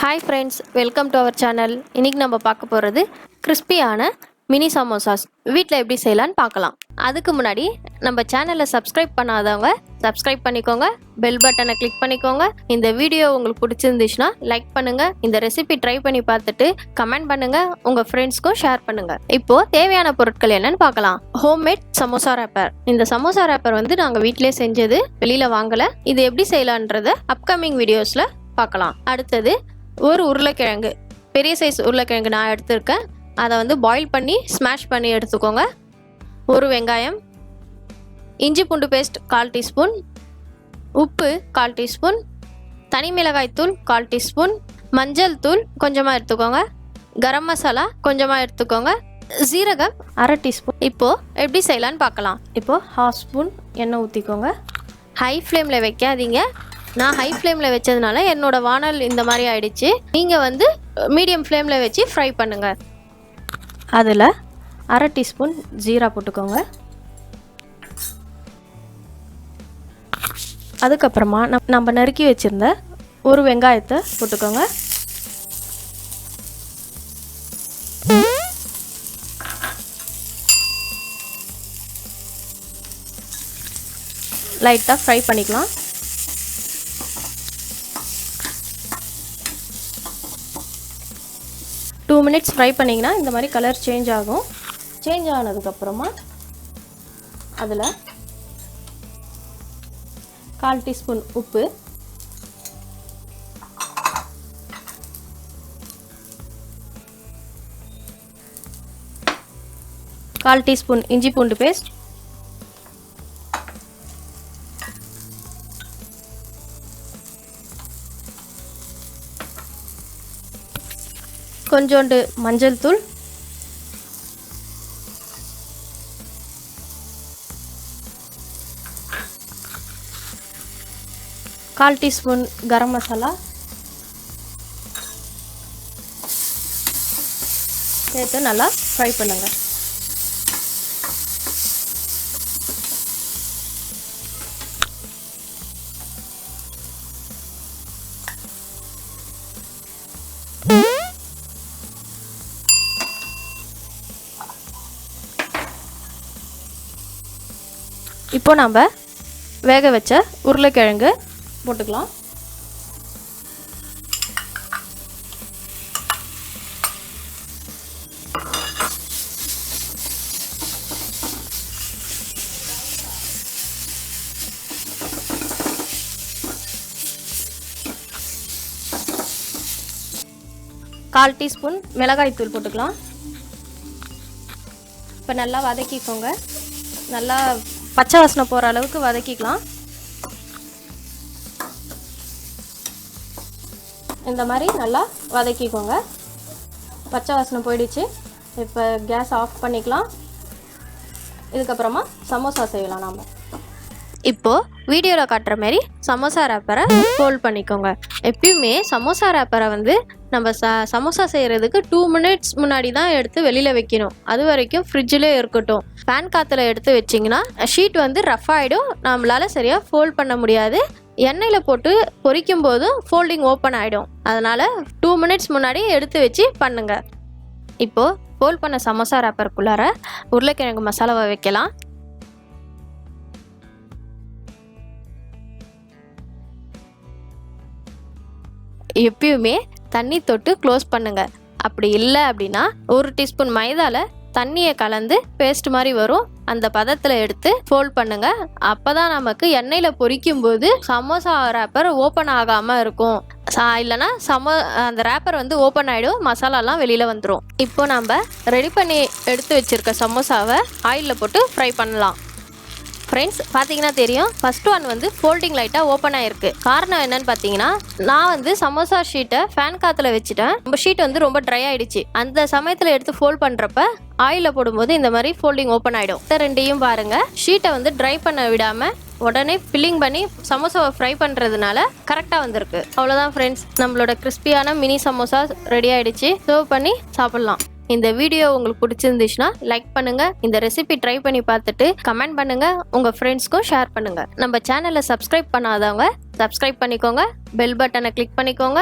Hi friends, welcome to our channel. இன்னைக்கு நம்ம பார்க்க போறது கிறிஸ்பியான மினி சமோசாஸ் வீட்ல எப்படி செய்யலாம்னு பார்க்கலாம். அதுக்கு முன்னாடி நம்ம சேனலை சப்ஸ்கிரைப் பண்ணாதவங்க சப்ஸ்கிரைப் பண்ணிக்கோங்க, பெல் பட்டனை கிளிக் பண்ணிக்கோங்க. இந்த வீடியோ உங்களுக்கு பிடிச்சிருந்துச்சுன்னா லைக் பண்ணுங்க. இந்த ரெசிபி ட்ரை பண்ணி பார்த்துட்டு கமெண்ட் பண்ணுங்க, உங்க ஃப்ரெண்ட்ஸ்க்கும் ஷேர் பண்ணுங்க. இப்போ தேவையான பொருட்கள் என்னன்னு பார்க்கலாம். Homemade samosa rapper. இந்த சமோசா ரேப்பர் வந்து நாங்க வீட்லயே செஞ்சது, வெளியில வாங்கல. இது எப்படி செய்யலான்றத அப்கமிங் வீடியோஸ்ல பார்க்கலாம். அடுத்தது ஒரு உருளைக்கிழங்கு, பெரிய சைஸ் உருளைக்கிழங்கு நான் எடுத்திருக்கேன். அதை வந்து பாயில் பண்ணி ஸ்மாஷ் பண்ணி எடுத்துக்கோங்க. ஒரு வெங்காயம், இஞ்சி பூண்டு பேஸ்ட் 1/4 டீஸ்பூன், உப்பு 1/4 டீஸ்பூன், தனி மிளகாய் தூள் 1/4 டீஸ்பூன், மஞ்சள் தூள் கொஞ்சமாக எடுத்துக்கோங்க, கரம் மசாலா கொஞ்சமாக எடுத்துக்கோங்க, ஜீரகம் 1/2 டீஸ்பூன். இப்போது எப்படி செய்யலான்னு பார்க்கலாம். இப்போது 1/2 ஸ்பூன் எண்ணெய் ஊற்றிக்கோங்க. ஹை ஃப்ளேமில் வைக்காதீங்க. நான் ஹை ஃப்ளேமில் வச்சதுனால என்னோடய வானல் இந்த மாதிரி ஆயிடுச்சு. நீங்கள் வந்து மீடியம் ஃப்ளேமில் வச்சு ஃப்ரை பண்ணுங்கள். அதில் 1/2 டீஸ்பூன் ஜீரா போட்டுக்கோங்க. அதுக்கப்புறமா நம்ம நறுக்கி வச்சுருந்த ஒரு வெங்காயத்தை போட்டுக்கோங்க. லைட்டாக ஃப்ரை பண்ணிக்கலாம். டூ மினிட்ஸ் ஃப்ரை பண்ணிங்கன்னா இந்த மாதிரி கலர் சேஞ்ச் ஆகும். சேஞ்ச் ஆனதுக்கப்புறமா அதில் 1/4 டீஸ்பூன் உப்பு, 1/4 டீஸ்பூன் இஞ்சி பூண்டு பேஸ்ட், கொஞ்சோண்டு மஞ்சள் தூள், கால் டீஸ்பூன் கரம் மசாலா சேர்த்து நல்லா ஃப்ரை பண்ணுங்க. இப்போ நம்ம வேக வச்ச உருளைக்கிழங்கு போட்டுக்கலாம். கால் டீஸ்பூன் மிளகாய் தூள் போட்டுக்கலாம். இப்போ நல்லா வதக்கிக்கோங்க. நல்லா பச்சை வாசனை போகிற அளவுக்கு வதக்கிக்கலாம். இந்த மாதிரி நல்லா வதக்கிக்கோங்க. பச்சை வாசனை போயிடுச்சு. இப்போ கேஸ் ஆஃப் பண்ணிக்கலாம். இதுக்கப்புறமா சமோசா செய்யலாம். நாம் இப்போது வீடியோவில் காட்டுற மாதிரி சமோசா ரேப்பரை ஃபோல்ட் பண்ணிக்கோங்க. எப்பயுமே சமோசா ரேப்பரை வந்து நம்ம சமோசா செய்கிறதுக்கு 2 மினிட்ஸ் முன்னாடி தான் எடுத்து வெளியில் வைக்கணும். அது வரைக்கும் ஃப்ரிட்ஜிலே இருக்கட்டும். பேன் காற்றுல எடுத்து வச்சிங்கன்னா ஷீட் வந்து ரஃப் ஆகிடும். நம்மளால் சரியாக ஃபோல்ட் பண்ண முடியாது. எண்ணெயில் போட்டு பொரிக்கும் போதும் ஃபோல்டிங் ஓப்பன் ஆகிடும். அதனால் 2 மினிட்ஸ் முன்னாடி எடுத்து வச்சு பண்ணுங்கள். இப்போது ஃபோல்ட் பண்ண சமோசா ரேப்பருக்குள்ளார உருளைக்கிழங்கு மசாலாவை வைக்கலாம். எப்பயுமே தண்ணி தொட்டு க்ளோஸ் பண்ணுங்க. அப்படி இல்லை அப்படின்னா 1 டீஸ்பூன் மைதாவில் தண்ணியை கலந்து பேஸ்ட் மாதிரி வரும். அந்த பதத்தில் எடுத்து ஃபோல்ட் பண்ணுங்க. அப்போ தான் நமக்கு எண்ணெயில் பொரிக்கும் போது சமோசா ரேப்பர் ஓப்பன் ஆகாமல் இருக்கும். இல்லைனா அந்த ரேப்பர் வந்து ஓப்பன் ஆகிடும், மசாலாலாம் வெளியில் வந்துடும். இப்போ நம்ம ரெடி பண்ணி எடுத்து வச்சுருக்க சமோசாவை ஆயிலில் போட்டு ஃப்ரை பண்ணலாம். ஃப்ரெண்ட்ஸ், பார்த்தீங்கன்னா தெரியும், ஃபர்ஸ்ட் ஒன் வந்து ஃபோல்டிங் லைட்டாக ஓப்பன் ஆகிருக்கு. காரணம் என்னன்னு பார்த்தீங்கன்னா, நான் வந்து சமோசா ஷீட்டை ஃபேன் காற்றுல வச்சுட்டேன். நம்ம ஷீட் வந்து ரொம்ப ட்ரை ஆகிடுச்சு. அந்த சமயத்தில் எடுத்து ஃபோல்ட் பண்ணுறப்ப ஆயிலில் போடும்போது இந்த மாதிரி ஃபோல்டிங் ஓப்பன் ஆகிடும். இந்த ரெண்டையும் பாருங்கள். ஷீட்டை வந்து ட்ரை பண்ண விடாமல் உடனே ஃபில்லிங் பண்ணி சமோசாவை ஃப்ரை பண்ணுறதுனால கரெக்டாக வந்திருக்கு. அவ்வளோதான் ஃப்ரெண்ட்ஸ், நம்மளோட கிறிஸ்பியான மினி சமோசா ரெடி ஆகிடுச்சு. சர்வ் பண்ணி சாப்பிட்லாம். இந்த வீடியோ உங்களுக்கு பிடிச்சிருந்துச்சுன்னா லைக் பண்ணுங்க. இந்த ரெசிபி ட்ரை பண்ணி பார்த்துட்டு கமெண்ட் பண்ணுங்க, உங்க ஃப்ரெண்ட்ஸ்க்கும் ஷேர் பண்ணுங்க. நம்ம சேனலை சப்ஸ்கிரைப் பண்ணாதவங்க சப்ஸ்கிரைப் பண்ணிக்கோங்க, பெல் பட்டனை கிளிக் பண்ணிக்கோங்க.